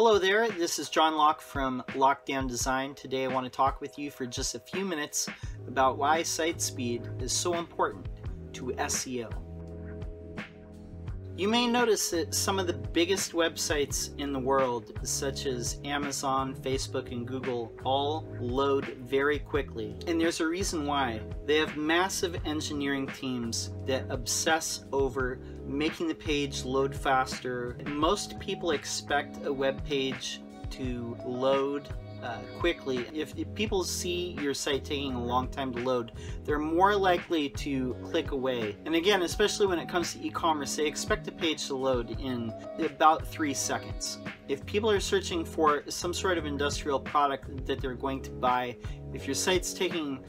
Hello there, this is John Locke from Lockedown Design. Today I want to talk with you for just a few minutes about why site speed is so important to SEO. You may notice that some of the biggest websites in the world, such as Amazon, Facebook, and Google, all load very quickly. And there's a reason why. They have massive engineering teams that obsess over making the page load faster. Most people expect a web page to load quickly. If people see your site taking a long time to load, they're more likely to click away. And again, especially when it comes to e-commerce, they expect a page to load in about 3 seconds. If people are searching for some sort of industrial product that they're going to buy, if your site's taking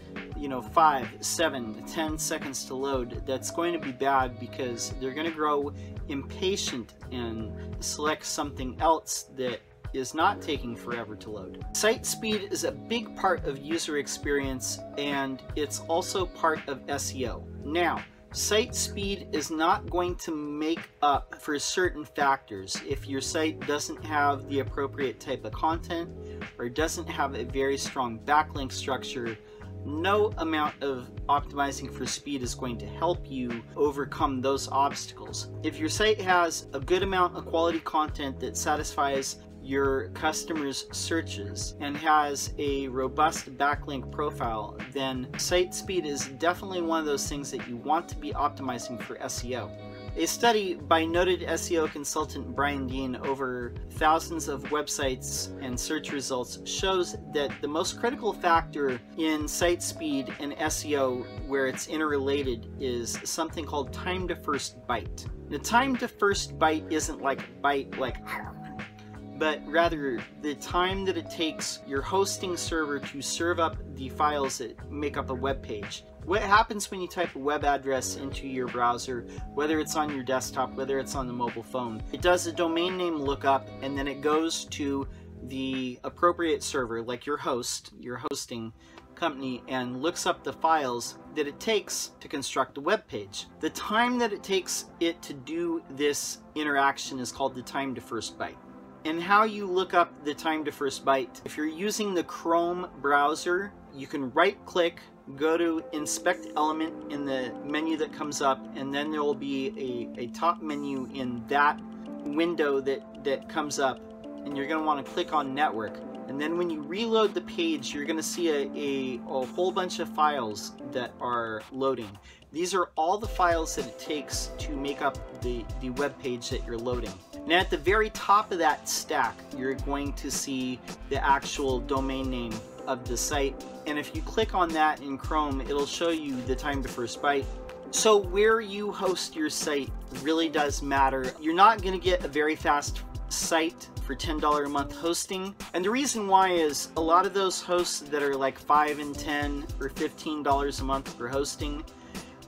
5, 7, 10 seconds to load, that's going to be bad because they're going to grow impatient and select something else that is not taking forever to load. Site speed is a big part of user experience, and it's also part of SEO. Now, site speed is not going to make up for certain factors. If your site doesn't have the appropriate type of content or doesn't have a very strong backlink structure, no amount of optimizing for speed is going to help you overcome those obstacles. If your site has a good amount of quality content that satisfies your customers' searches and has a robust backlink profile, then site speed is definitely one of those things that you want to be optimizing for SEO. A study by noted SEO consultant Brian Dean over thousands of websites and search results shows that the most critical factor in site speed and SEO, where it's interrelated, is something called time to first byte. The time to first byte isn't like byte like but rather the time that it takes your hosting server to serve up the files that make up a web page. What happens when you type a web address into your browser, whether it's on your desktop, whether it's on the mobile phone? It does a domain name lookup, and then it goes to the appropriate server, like your host, your hosting company, and looks up the files that it takes to construct a web page. The time that it takes it to do this interaction is called the time to first byte. And how you look up the time to first byte: if you're using the Chrome browser, you can right click, go to inspect element in the menu that comes up, and then there will be a top menu in that window that comes up, and you're going to want to click on network. And then when you reload the page, you're going to see a whole bunch of files that are loading. These are all the files that it takes to make up the web page that you're loading. Now at the very top of that stack, you're going to see the actual domain name of the site. And if you click on that in Chrome, it'll show you the time to first byte. So where you host your site really does matter. You're not going to get a very fast site for $10 a month hosting. And the reason why is a lot of those hosts that are like $5 and $10 or $15 a month for hosting,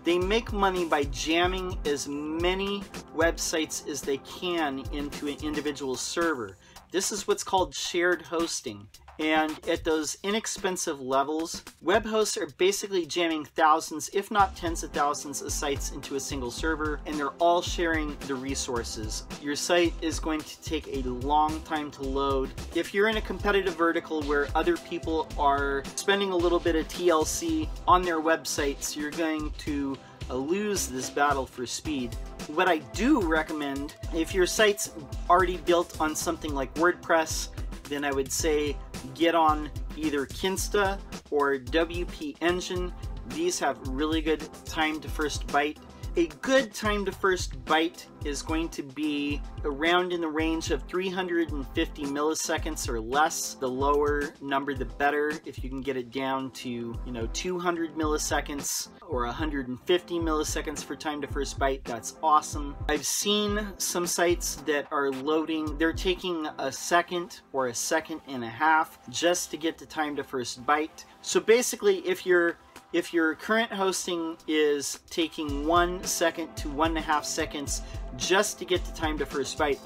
they make money by jamming as many websites as they can into an individual server. This is what's called shared hosting. And at those inexpensive levels, web hosts are basically jamming thousands, if not tens of thousands of sites into a single server, and they're all sharing the resources. Your site is going to take a long time to load. If you're in a competitive vertical where other people are spending a little bit of TLC on their websites, you're going to lose this battle for speed. What I do recommend, if your site's already built on something like WordPress, then I would say get on either Kinsta or WP Engine. These have really good time to first byte. A good time to first byte is going to be around in the range of 350 milliseconds or less. The lower number, the better. If you can get it down to 200 milliseconds or 150 milliseconds for time to first byte, that's awesome. I've seen some sites that are loading, they're taking a second or a second and a half just to get the time to first byte. So basically, if your current hosting is taking 1 second to 1.5 seconds just to get the time to first byte,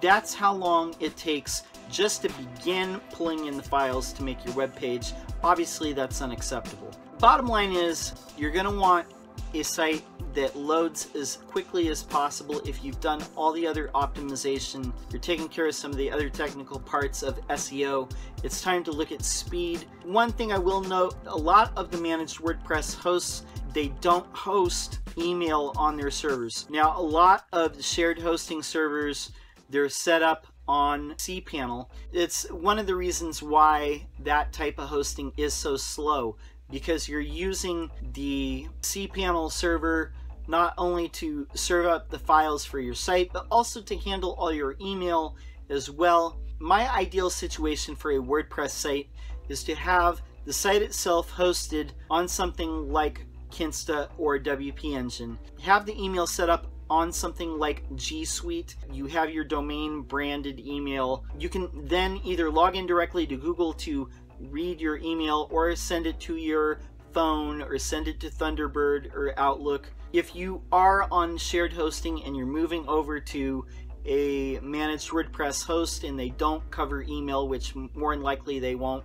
that's how long it takes just to begin pulling in the files to make your web page. Obviously, that's unacceptable. Bottom line is, you're going to want a site that loads as quickly as possible, if you've done all the other optimization, you're taking care of some of the other technical parts of SEO, it's time to look at speed. One thing I will note, a lot of the managed WordPress hosts, they don't host email on their servers. Now, a lot of the shared hosting servers, they're set up on cPanel. It's one of the reasons why that type of hosting is so slow, because you're using the cPanel server not only to serve up the files for your site, but also to handle all your email as well. My ideal situation for a WordPress site is to have the site itself hosted on something like Kinsta or WP Engine. Have the email set up on something like G Suite. You have your domain branded email. You can then either log in directly to Google to read your email, or send it to your phone, or send it to Thunderbird or Outlook. If you are on shared hosting and you're moving over to a managed WordPress host and they don't cover email, which more than likely they won't,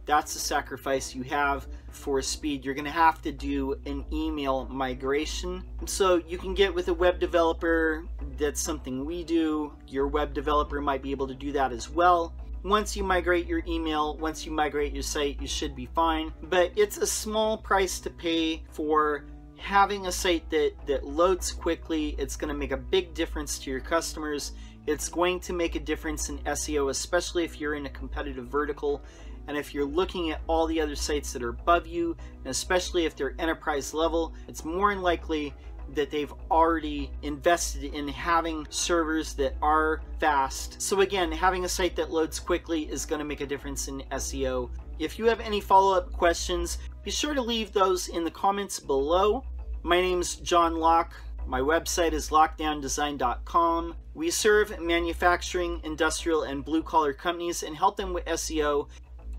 that's the sacrifice you have for speed. You're going to have to do an email migration. So you can get with a web developer. That's something we do. Your web developer might be able to do that as well. Once you migrate your email, once you migrate your site, you should be fine. But it's a small price to pay for having a site that loads quickly. It's going to make a big difference to your customers. It's going to make a difference in SEO, especially if you're in a competitive vertical. And if you're looking at all the other sites that are above you, and especially if they're enterprise level, it's more than likely that they've already invested in having servers that are fast. So again, having a site that loads quickly is going to make a difference in SEO. If you have any follow-up questions, be sure to leave those in the comments below. My name's John Locke. My website is lockdowndesign.com. We serve manufacturing, industrial, and blue-collar companies and help them with SEO.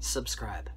Subscribe.